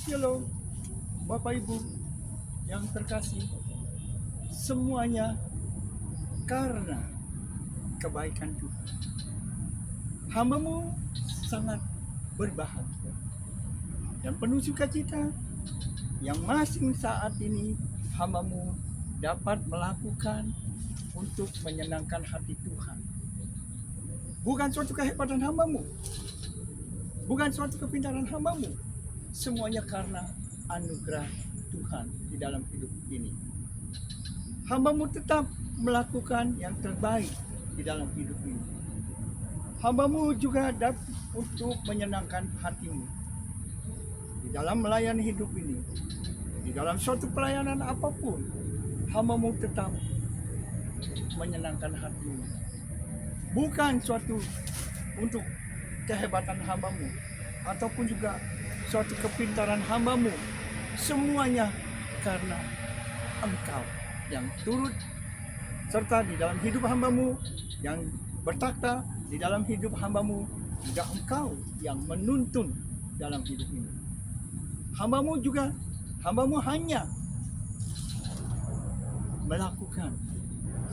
Shalom, Bapak Ibu yang terkasih, semuanya karena kebaikan Tuhan. Hamba-Mu sangat berbahagia dan penuh sukacita yang masing saat ini hamba-Mu dapat melakukan untuk menyenangkan hati Tuhan. Bukan suatu kehebatan hamba-Mu, bukan suatu kepintaran hamba-Mu, semuanya karena anugerah Tuhan di dalam hidup ini. Hamba-Mu tetap melakukan yang terbaik di dalam hidup ini. Hamba-Mu juga dapat untuk menyenangkan hati-Mu di dalam melayani hidup ini. Di dalam suatu pelayanan apapun, hamba-Mu tetap menyenangkan hati-Mu. Bukan suatu untuk kehebatan hamba-Mu ataupun juga suatu kepintaran hamba-Mu, semuanya karena Engkau yang turut serta di dalam hidup hamba-Mu, yang bertakhta di dalam hidup hamba-Mu, juga Engkau yang menuntun dalam hidup ini. Hamba-Mu hanya melakukan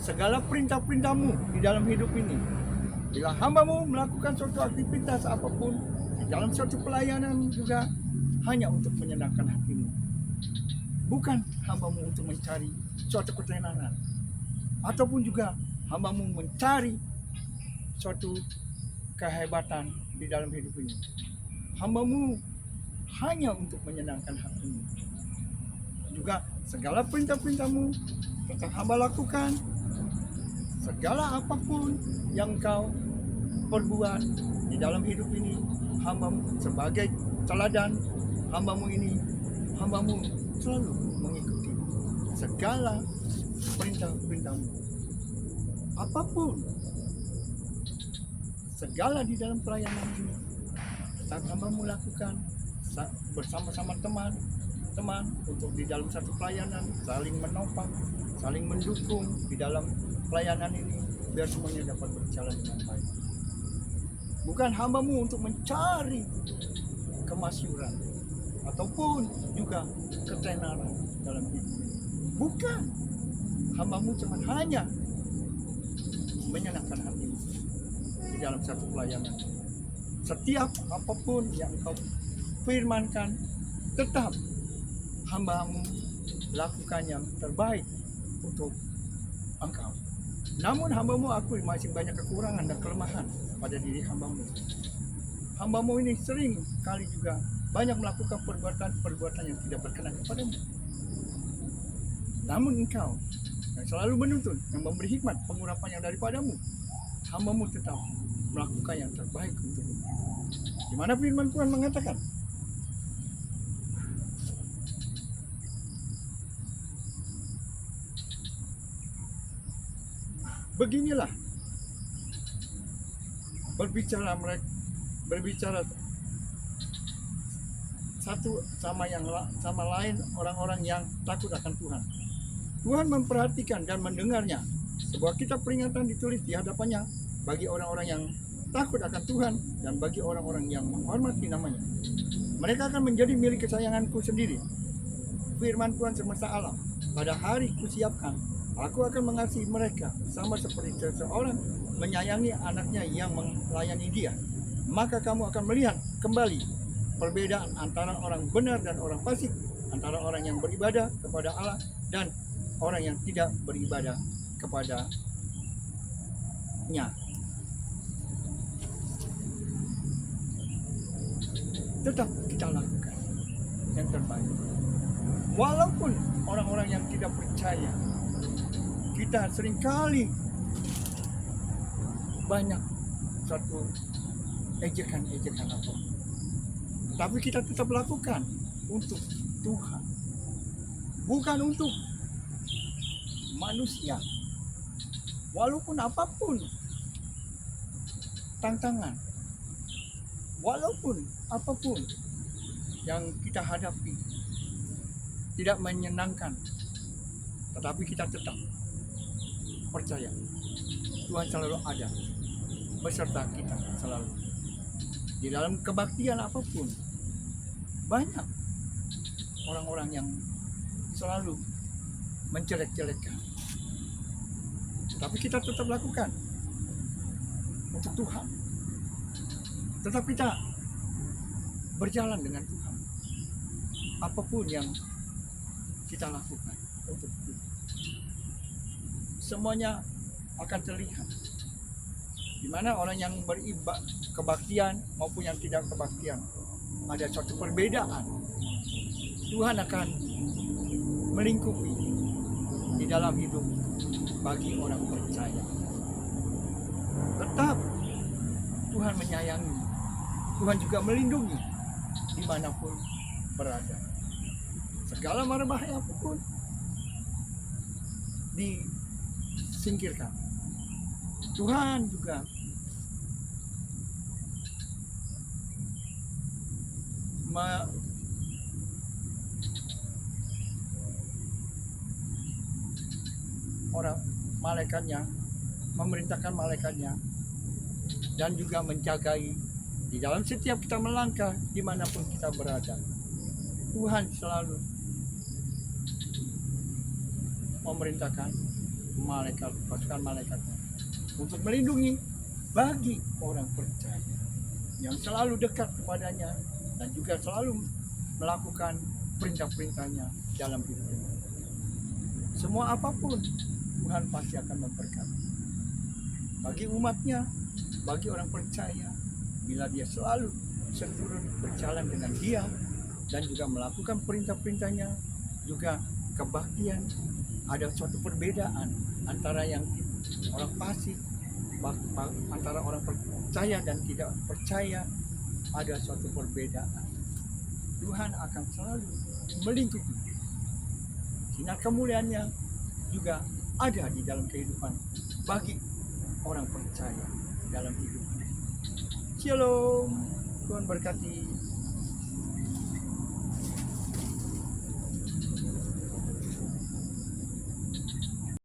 segala perintah-perintah-Mu di dalam hidup ini. Bila hamba-Mu melakukan suatu aktivitas apapun di dalam suatu pelayanan juga hanya untuk menyenangkan hati-Mu. Bukan hamba-Mu untuk mencari suatu ketenaran, ataupun juga hamba-Mu mencari suatu kehebatan di dalam hidup ini. Hamba-Mu hanya untuk menyenangkan hati-Mu. Juga segala perintah-perintah-Mu tetap hamba lakukan. Segala apapun yang Engkau perbuat di dalam hidup ini, hamba-Mu sebagai teladan, hamba-Mu selalu mengikuti segala perintah-perintah-Mu. Apapun, segala di dalam pelayanan ini, saat hamba-Mu lakukan bersama-sama teman-teman untuk di dalam satu pelayanan, saling menopang, saling mendukung di dalam pelayanan ini, biar semuanya dapat berjalan dengan baik. Bukan hamba-Mu untuk mencari kemasyhuran ataupun juga ketenaran dalam hidup. Bukan. Hamba-Mu cuma hanya menyenangkan hati-Mu di dalam satu pelayanan. Setiap apapun yang Engkau firmankan, tetap hamba-Mu lakukan yang terbaik untuk Engkau. Namun hamba-Mu akui masih banyak kekurangan dan kelemahan pada diri hamba-Mu. Hamba-Mu ini sering kali juga banyak melakukan perbuatan-perbuatan yang tidak berkenan kepada-Mu. Namun Engkau yang selalu menuntun, yang memberi hikmat pengurapan yang daripada-Mu, hamba-Mu tetap melakukan yang terbaik untuk-Mu. Di mana firman Tuhan mengatakan, beginilah berbicara satu sama lain orang-orang yang takut akan Tuhan. Tuhan memperhatikan dan mendengarnya. Sebuah kitab peringatan ditulis di hadapannya bagi orang-orang yang takut akan Tuhan dan bagi orang-orang yang menghormati namanya. Mereka akan menjadi milik kesayanganku sendiri. Firman Tuhan semesta alam, pada hari kusiapkan, aku akan mengasihi mereka sama seperti seseorang menyayangi anaknya yang melayani dia. Maka kamu akan melihat kembali perbedaan antara orang benar dan orang fasik, antara orang yang beribadah kepada Allah dan orang yang tidak beribadah kepada-Nya. Tetap kita lakukan yang terbaik. Walaupun orang-orang yang tidak percaya, kita seringkali banyak satu ejekan-ejekan apa. Tapi kita tetap lakukan untuk Tuhan. Bukan untuk manusia. Walaupun apapun tantangan, walaupun apapun yang kita hadapi tidak menyenangkan, tetapi kita tetap percaya Tuhan selalu ada beserta kita selalu. Di dalam kebaktian apapun, banyak orang-orang yang selalu menjelek-jelekkan. Tapi kita tetap lakukan untuk Tuhan. Tetap kita berjalan dengan Tuhan. Apapun yang kita lakukan untuk Tuhan, semuanya akan terlihat. Di mana orang yang kebaktian maupun yang tidak kebaktian, ada suatu perbedaan. Tuhan akan melingkupi di dalam hidup bagi orang percaya. Tetap Tuhan menyayangi, Tuhan juga melindungi dimanapun berada. Segala mara bahaya apapun disingkirkan. Tuhan juga orang malaikatnya, memerintahkan malaikatnya dan juga menjagai di dalam setiap kita melangkah dimanapun kita berada. Tuhan selalu memerintahkan pasukan malaikatnya untuk melindungi bagi orang percaya yang selalu dekat kepadanya dan juga selalu melakukan perintah-perintahnya dalam hidupnya. Semua apapun Tuhan pasti akan memberkati. Bagi umatnya, bagi orang percaya, bila dia selalu seturut berjalan dengan dia dan juga melakukan perintah-perintahnya, juga kebaktian, ada suatu perbedaan antara yang orang fasik, antara orang percaya dan tidak percaya, ada suatu perbedaan. Tuhan akan selalu melingkupi. Sinar kemuliaannya juga ada di dalam kehidupan bagi orang percaya dalam hidupnya. Shalom, Tuhan berkati.